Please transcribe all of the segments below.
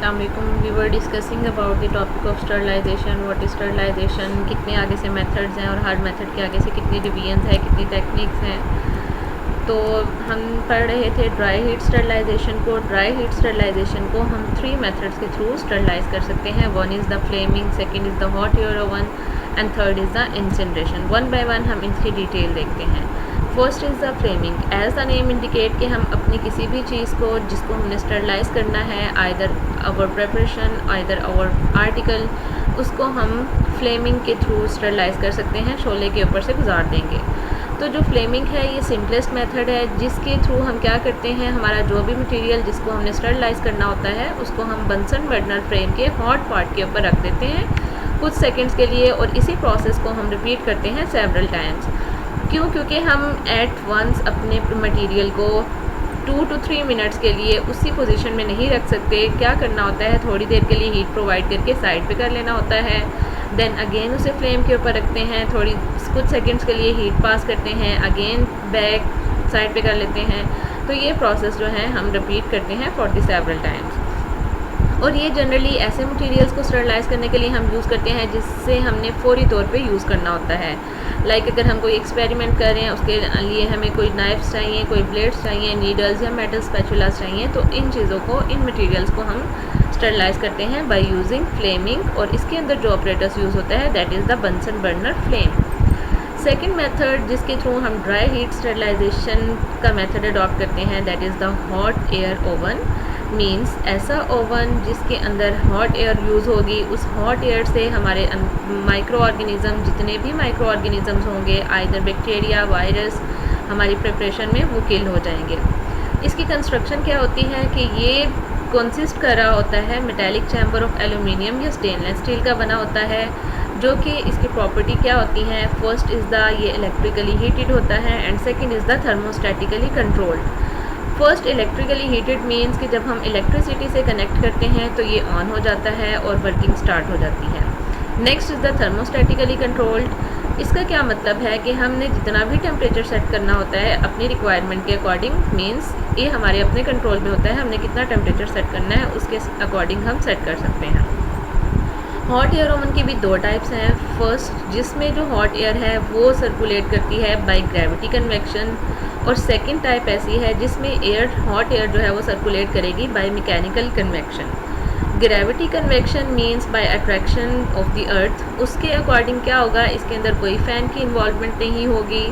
अस्सलामुअलैकुम। We were discussing about the topic of sterilization. What is sterilization, कितने आगे से मेथड्स हैं और हर मेथड के आगे से कितनी डिवीजन्स है, कितनी टेक्निक्स हैं। तो हम पढ़ रहे थे ड्राई हीट स्टरलाइजेशन को। ड्राई हीट स्टरलाइजेशन को हम 3 मेथड्स के थ्रू स्टरलाइज कर सकते हैं। One is the flaming, second is the hot air oven and third is the incineration. One by one हम इनकी डिटेल देखते हैं। First is the flaming. As the name indicate कि हम अपनी किसी भी चीज़ को जिसको हमने स्टरलाइज करना है, either our preparation, either our article, उसको हम फ्लेमिंग के थ्रू स्टरलाइज कर सकते हैं, शोले के ऊपर से गुजार देंगे। तो जो फ्लेमिंग है ये सिंपलेस्ट मेथड है, जिसके थ्रू हम क्या करते हैं, हमारा जो भी मटेरियल जिसको हमने स्टरलाइज करना होता है उसको हम बंसन बर्नर फ्लेम के हॉट पार्ट के ऊपर रख देते हैं कुछ सेकंड्स के लिए, और इसी प्रोसेस को हम रिपीट करते हैं सेवरल टाइम्स। क्यों? क्योंकि हम एट वंस अपने मटेरियल को 2 to 3 मिनट्स के लिए उसी पोजीशन में नहीं रख सकते। क्या करना होता है, थोड़ी देर के लिए हीट प्रोवाइड करके साइड पे कर लेना होता है, देन अगेन उसे फ्लेम के ऊपर रखते हैं, थोड़ी कुछ सेकंड्स के लिए हीट पास करते हैं, अगेन बैक साइड पे कर लेते हैं। तो ये प्रोसेस जो है हम रिपीट करते हैं 40 सेवरल टाइम्स। और ये जनरली ऐसे मटेरियल्स को स्टरलाइज करने के लिए हम यूज़ करते हैं जिससे हमने फौरी तौर पे यूज़ करना होता है। लाइक अगर हम कोई एक्सपेरिमेंट कर रहे हैं, उसके लिए हमें कोई नाइफ्स चाहिए, कोई ब्लेड्स चाहिए, नीडल्स या मेटल स्पैचुलास चाहिए, तो इन चीज़ों को, इन मटेरियल्स को हम स्टरलाइज करते हैं बाय यूजिंग फ्लेमिंग। और इसके अंदर जो ऑपरेटर्स यूज़ होता है that is the Bunsen burner flame. Second method जिसके थ्रू हम ड्राई हीट स्टरलाइजेशन का मेथड अडॉप्ट करते हैं that is the hot air oven. Means ऐसा ओवन जिसके अंदर हॉट एयर यूज़ होगी, उस हॉट एयर से हमारे माइक्रो ऑर्गेनिज़म, जितने भी माइक्रो ऑर्गेनिज़म्स होंगे, आइदर बैक्टीरिया, वायरस, हमारी प्रिपरेशन में वो किल हो जाएंगे। इसकी कंस्ट्रक्शन क्या होती है कि ये कंसिस्ट कर रहा होता है मेटालिक चैम्बर ऑफ एल्यूमिनियम या स्टेनलेस स्टील का बना होता है, जो कि इसकी प्रॉपर्टी क्या होती है, फर्स्ट इज़ द ये इलेक्ट्रिकली हीटेड होता है and second is the thermostatically controlled. First electrically heated means कि जब हम इलेक्ट्रिसिटी से कनेक्ट करते हैं तो ये ऑन हो जाता है और वर्किंग स्टार्ट हो जाती है। Next is the thermostatically controlled. इसका क्या मतलब है कि हमने जितना भी टेम्परेचर सेट करना होता है अपनी रिक्वायरमेंट के अकॉर्डिंग, मीन्स ये हमारे अपने कंट्रोल में होता है, हमने कितना टेम्परेचर सेट करना है उसके अकॉर्डिंग हम सेट कर सकते हैं। हॉट एयर ओवन की भी 2 टाइप्स हैं। फर्स्ट जिसमें जो हॉट एयर है वो सर्कुलेट करती है बाय ग्रेविटी कन्वेक्शन, और सेकंड टाइप ऐसी है जिसमें हॉट एयर जो है वो सर्कुलेट करेगी by mechanical convection. Gravity convection means by attraction of the earth. उसके अकॉर्डिंग क्या होगा, इसके अंदर कोई फ़ैन की इन्वॉल्वमेंट नहीं होगी,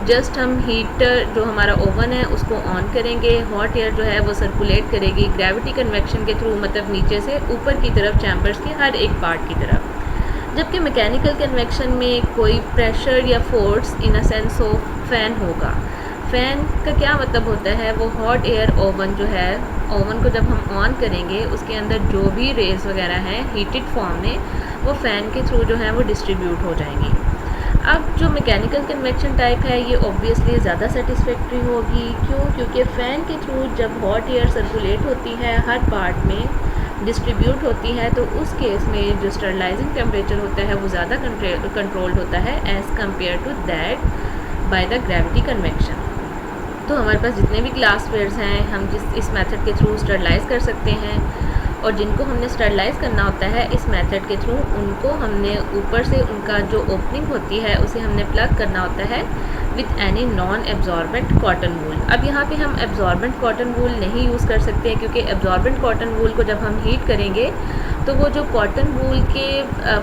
जस्ट हम हीटर जो हमारा ओवन है उसको ऑन करेंगे, हॉट एयर जो है वो सर्कुलेट करेगी ग्रेविटी कन्वेक्शन के थ्रू, मतलब नीचे से ऊपर की तरफ चैम्बर्स के हर एक पार्ट की तरफ। जबकि मैकेनिकल कन्वेक्शन में कोई प्रेशर या force in a sense of fan होगा। फ़ैन का क्या मतलब होता है, वो हॉट एयर ओवन जो है, ओवन को जब हम ऑन करेंगे उसके अंदर जो भी रेज़ वगैरह हैं हीटेड फॉर्म में, वो फ़ैन के थ्रू जो है वो डिस्ट्रीब्यूट हो जाएंगी। अब जो मैकेनिकल कन्वेक्शन टाइप है ये ऑब्वियसली ज़्यादा सेटिस्फैक्ट्री होगी। क्यों? क्योंकि फ़ैन के थ्रू जब हॉट एयर सर्कुलेट होती है, हर पार्ट में डिस्ट्रीब्यूट होती है, तो उस केस में जो स्टरलाइजिंग टेम्परेचर होता है वो ज़्यादा कंट्रोल्ड होता है as compare to that by the gravity convection. तो हमारे पास जितने भी ग्लासवेयर्स हैं हम इस मेथड के थ्रू स्टरलाइज कर सकते हैं, और जिनको हमने स्टरलाइज करना होता है इस मेथड के थ्रू, उनको हमने ऊपर से उनका जो ओपनिंग होती है उसे हमने प्लग करना होता है with any non absorbent cotton wool. अब यहाँ पे हम एब्जॉर्बेंट कॉटन वूल नहीं यूज़ कर सकते क्योंकि एब्जॉर्बेंट कॉटन वूल को जब हम हीट करेंगे तो वो जो कॉटन वूल के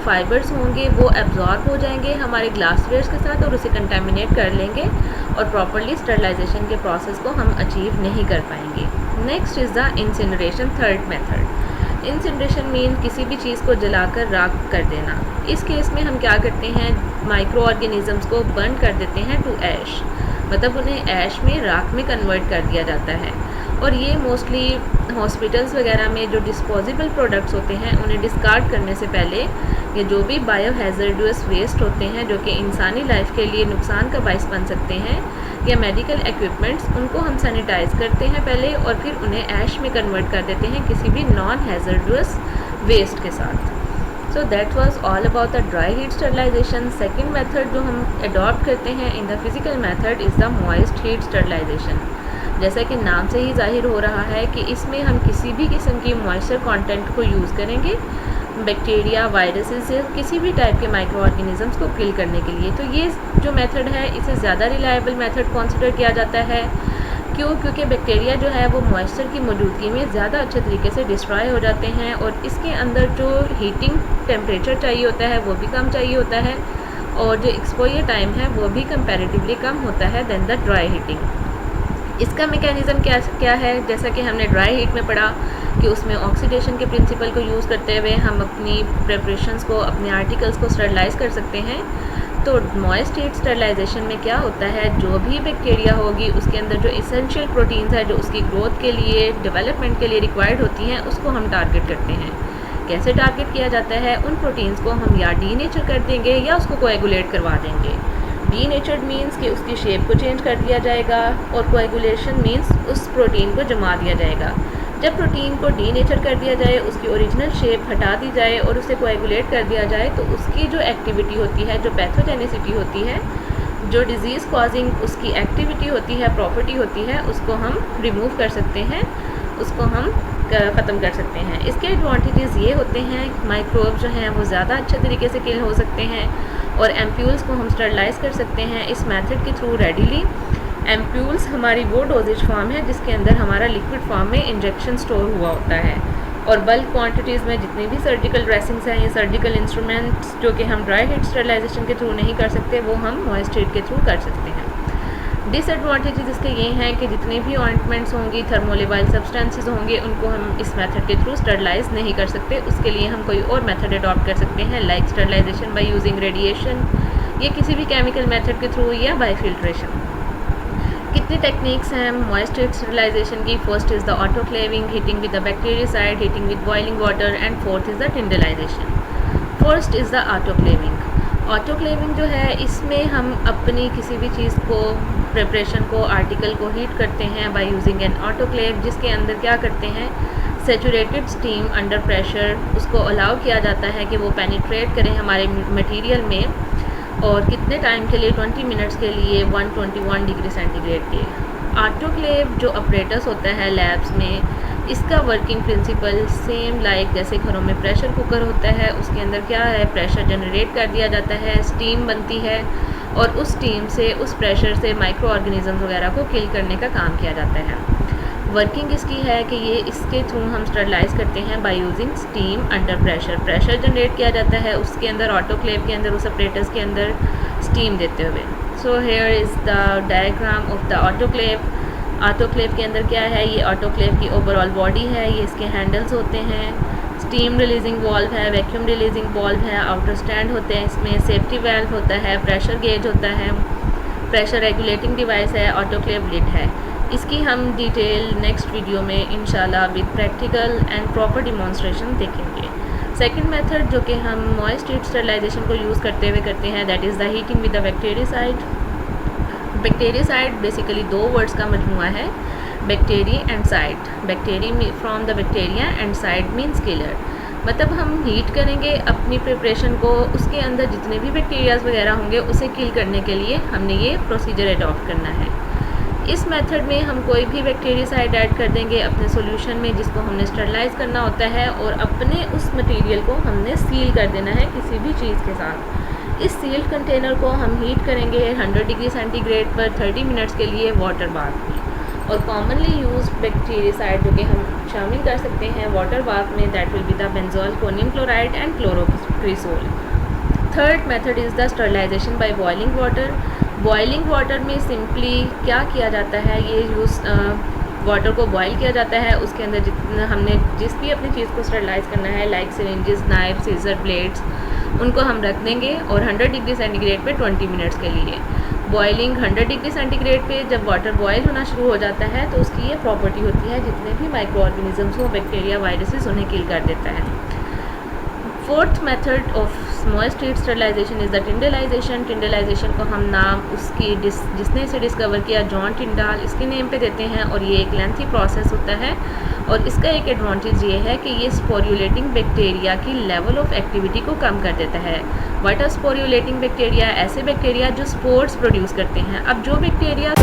फाइबर्स होंगे वो एब्जॉर्ब हो जाएंगे हमारे ग्लासवेयर्स के साथ और उसे कंटेमिनेट कर लेंगे और प्रॉपरली स्टरलाइजेशन के प्रोसेस को हम अचीव नहीं कर पाएंगे। Next is the incineration, third method. Incineration mean किसी भी चीज़ को जलाकर राख कर देना। इस केस में हम क्या करते हैं, माइक्रो ऑर्गेनिज़म्स को बर्न कर देते हैं टू ऐश, मतलब उन्हें ऐश में, राख में कन्वर्ट कर दिया जाता है। और ये मोस्टली हॉस्पिटल्स वगैरह में जो डिस्पोजेबल प्रोडक्ट्स होते हैं उन्हें डिस्कार्ड करने से पहले, ये जो भी बायो हैज़र्डस वेस्ट होते हैं जो कि इंसानी लाइफ के लिए नुकसान का बायस बन सकते हैं, या मेडिकल इक्विपमेंट्स, उनको हम सैनिटाइज़ करते हैं पहले और फिर उन्हें ऐश में कन्वर्ट कर देते हैं किसी भी नॉन हैज़र्डस वेस्ट के साथ। So that was all about the dry heat sterilization. Second method जो हम अडॉप्ट करते हैं in the physical method is the moist heat sterilization. जैसा कि नाम से ही जाहिर हो रहा है कि इसमें हम किसी भी किस्म की मॉइस्चर कंटेंट को यूज़ करेंगे बैक्टीरिया, वायरसेस या किसी भी टाइप के माइक्रो ऑर्गेनिजम्स को किल करने के लिए। तो ये जो मेथड है इसे ज़्यादा रिलायबल मेथड कंसिडर किया जाता है। क्यों? क्योंकि बैक्टीरिया जो है वो मॉइस्चर की मौजूदगी में ज़्यादा अच्छे तरीके से डिस्ट्रॉय हो जाते हैं और इसके अंदर जो हीटिंग टेम्परेचर चाहिए होता है वो भी कम चाहिए होता है और जो एक्सपोजर टाइम है वो भी कंपैरेटिवली कम होता है दैन द ड्राई हीटिंग। इसका मैकेनिज़्म क्या है? जैसा कि हमने ड्राई हीट में पढ़ा कि उसमें ऑक्सीडेशन के प्रिंसिपल को यूज़ करते हुए हम अपनी प्रेपरेशंस को, अपने आर्टिकल्स को स्टरलाइज कर सकते हैं। तो मॉइस्ट हीट स्टरलाइजेशन में क्या होता है, जो भी बैक्टीरिया होगी उसके अंदर जो इसेंशियल प्रोटीन्स है जो उसकी ग्रोथ के लिए, डेवलपमेंट के लिए रिक्वायर्ड होती हैं, उसको हम टारगेट करते हैं। कैसे टारगेट किया जाता है? उन प्रोटीन्स को हम या डीनेचर कर देंगे या उसको कोएगुलेट करवा देंगे। डीनेचर्ड मीन्स कि उसकी शेप को चेंज कर दिया जाएगा और कोएगुलेशन मीन्स उस प्रोटीन को जमा दिया जाएगा। जब प्रोटीन को डीनेचर कर दिया जाए, उसकी ओरिजिनल शेप हटा दी जाए और उसे कोएगुलेट कर दिया जाए, तो उसकी जो एक्टिविटी होती है, जो पैथोजेनिसिटी होती है, जो डिज़ीज़ कॉजिंग उसकी एक्टिविटी होती है, प्रॉपर्टी होती है, उसको हम रिमूव कर सकते हैं, उसको हम ख़त्म कर सकते हैं। इसके एडवांटेजेस ये होते हैं, माइक्रोब जो हैं वो ज़्यादा अच्छे तरीके से किल हो सकते हैं और एम्प्यूल्स को हम स्टरलाइज कर सकते हैं इस मेथड के थ्रू रेडिली। एम्प्यूल्स हमारी वो डोजेज फॉर्म है जिसके अंदर हमारा लिक्विड फॉर्म में इंजेक्शन स्टोर हुआ होता है और बल्क क्वांटिटीज़ में जितनी भी सर्जिकल ड्रेसिंग्स हैं या सर्जिकल इंस्ट्रूमेंट्स जो कि हम ड्राई हीट स्टरलाइजेशन के थ्रू नहीं कर सकते, वो हम मॉइस्ट हीट के थ्रू कर सकते हैं। डिसएडवांटेजेस इसके ये हैं कि जितने भी ऑइंटमेंट्स होंगी, थर्मोलेबाइल सब्सटेंसेस होंगे, उनको हम इस मेथड के थ्रू स्टरलाइज नहीं कर सकते। उसके लिए हम कोई और मेथड अडॉप्ट कर सकते हैं, like sterilisation by using radiation या किसी भी केमिकल मेथड के थ्रू या बाय फिल्ट्रेशन। कितनी टेक्निक्स हैं मॉइस्ट हीट स्टरलाइजेशन की? First is the autoclaving, heating with the bactericide, heating with boiling water and fourth is the tyndallisation. First is the autoclaving. Autoclaving जो है इसमें हम अपनी किसी भी चीज़ को, प्रिपरेशन को, आर्टिकल को हीट करते हैं बाय यूजिंग एन ऑटोक्लेव, जिसके अंदर क्या करते हैं, सेचुरेटेड स्टीम अंडर प्रेशर उसको अलाउ किया जाता है कि वो पेनिट्रेट करें हमारे मटेरियल में और कितने टाइम के लिए, 20 मिनट्स के लिए 121 डिग्री सेंटीग्रेड के। ऑटोक्लेव जो ऑपरेटर्स होता है लैब्स में, इसका वर्किंग प्रिंसिपल सेम लाइक जैसे घरों में प्रेशर कुकर होता है, उसके अंदर क्या है, प्रेशर जनरेट कर दिया जाता है, स्टीम बनती है और उस स्टीम से, उस प्रेशर से माइक्रो ऑर्गेनिजम्स वगैरह को किल करने का काम किया जाता है। वर्किंग इसकी है कि ये इसके थ्रू हम स्टरलाइज करते हैं by using steam under pressure. Pressure generate किया जाता है उसके अंदर, ऑटोक्लेव के अंदर, उस ऑपरेटर्स के अंदर स्टीम देते हुए। So here is the diagram of the autoclave. Autoclave के अंदर क्या है, ये ऑटोक्लेव की ओवरऑल बॉडी है, ये इसके हैंडल्स होते हैं, स्टीम रिलीजिंग वॉल्व है, वैक्यूम रिलीजिंग वॉल्व है, आउटर स्टैंड होते हैं, इसमें सेफ्टी वेल्व होता है, प्रेशर गेज होता है, प्रेशर रेगुलेटिंग डिवाइस है, ऑटोक्लेव लिड है। इसकी हम डिटेल नेक्स्ट वीडियो में इंशाल्लाह with practical and proper demonstration देखेंगे। सेकंड मेथड जो कि हम मॉइस्ट हीट स्टरलाइजेशन को यूज़ करते हुए करते हैं, that is the heating with the bactericide. Bactericide basically दो वर्ड्स का मजमुआ है, bacteria and side. Bacteria from the bacteria and side means killer. मतलब हम हीट करेंगे अपनी प्रिपरेशन को, उसके अंदर जितने भी बैक्टीरियाज वगैरह होंगे उसे किल करने के लिए हमने ये प्रोसीजर अडॉप्ट करना है। इस मेथड में हम कोई भी बैक्टीरियासाइड ऐड कर देंगे अपने सॉल्यूशन में जिसको हमने स्टरलाइज करना होता है और अपने उस मटेरियल को हमने सील कर देना है किसी भी चीज़ के साथ। इस सील्ड कंटेनर को हम हीट करेंगे 100 डिग्री सेंटीग्रेड पर 30 मिनट्स के लिए वाटर बाथ में। और कॉमनली यूज बैक्टीरियासाइड जो कि हम शामिल कर सकते हैं वाटर बाथ में, that will be the benzalkonium chloride and chlorocresol. Third method is the sterilisation by boiling water. Boiling water में सिंपली क्या किया जाता है, ये यूज़ वाटर को बॉईल किया जाता है, उसके अंदर जितना हमने जिस भी अपनी चीज़ को स्टरलाइज करना है like syringes, knife, scissor, blades, उनको हम रख देंगे और 100 डिग्री सेंटीग्रेड पे 20 मिनट्स के लिए। बॉइलिंग 100 डिग्री सेंटीग्रेड पे जब वाटर बॉयल होना शुरू हो जाता है तो उसकी ये प्रॉपर्टी होती है जितने भी माइक्रो ऑर्गेनिजम्स हो, बैक्टीरिया, वायरसेस, उन्हें किल कर देता है। Fourth method of moist heat sterilisation is the tyndallisation. Tyndallisation को हम नाम उसकी जिसने इसे डिस्कवर किया जॉन टिंडाल, इसके नेम पे देते हैं, और ये एक लेंथी प्रोसेस होता है। और इसका एक एडवांटेज ये है कि ये स्पोरुलेटिंग बैक्टीरिया की लेवल ऑफ एक्टिविटी को कम कर देता है। What are sporulating bacteria? ऐसे बैक्टीरिया जो स्पोर्स प्रोड्यूस करते हैं। अब जो बैक्टीरिया